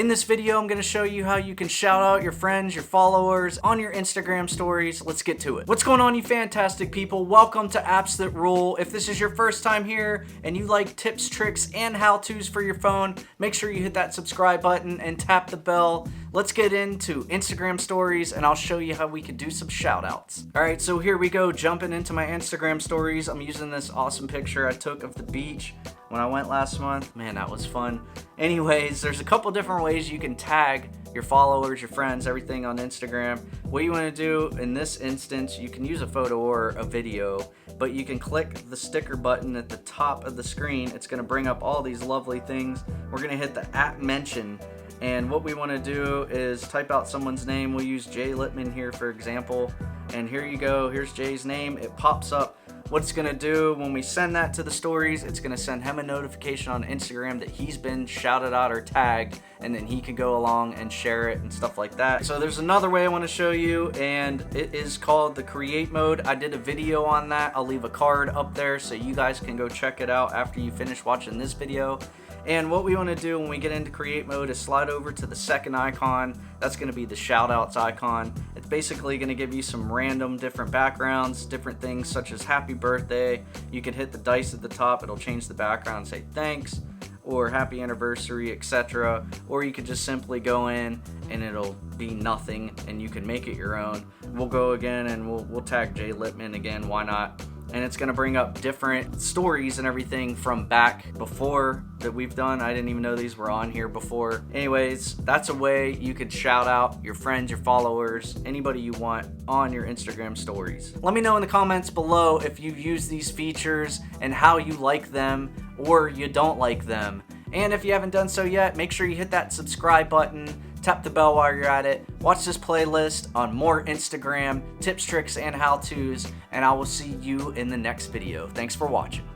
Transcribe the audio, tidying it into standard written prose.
In this video, I'm gonna show you how you can shout out your friends, your followers on your Instagram stories. Let's get to it. What's going on, you fantastic people? Welcome to Apps That Rule. If this is your first time here and you like tips, tricks, and how-tos for your phone, make sure you hit that subscribe button and tap the bell. Let's get into Instagram stories and I'll show you how we can do some shout outs. All right, so here we go, jumping into my Instagram stories. I'm using this awesome picture I took of the beach when I went last month. Man, that was fun. Anyways, there's a couple different ways you can tag your followers, your friends, everything on Instagram. What you want to do in this instance, you can use a photo or a video, but you can click the sticker button at the top of the screen. It's going to bring up all these lovely things. We're going to hit the @mention. And what we want to do is type out someone's name. We'll use Jay Littman here, for example. And here you go. Here's Jay's name. It pops up. What it's going to do when we send that to the stories, it's going to send him a notification on Instagram that he's been shouted out or tagged, and then he can go along and share it and stuff like that. So there's another way I want to show you, and it is called the create mode. I did a video on that. I'll leave a card up there so you guys can go check it out after you finish watching this video. And what we want to do when we get into create mode is slide over to the second icon. That's going to be the shoutouts icon. It's basically going to give you some random different backgrounds, different things such as happy birthday. You can hit the dice at the top. It'll change the background and say thanks or happy anniversary, etc. Or you could just simply go in and it'll be nothing and you can make it your own. We'll go again and we'll tag Jay Littman again. Why not? And it's going to bring up different stories and everything from back before that we've done. I didn't even know these were on here before. Anyways, that's a way you could shout out your friends, your followers, anybody you want on your Instagram stories. Let me know in the comments below if you've used these features and how you like them or you don't like them. And if you haven't done so yet, make sure you hit that subscribe button. Tap the bell while you're at it. Watch this playlist on more Instagram tips, tricks, and how-tos, and I will see you in the next video. Thanks for watching.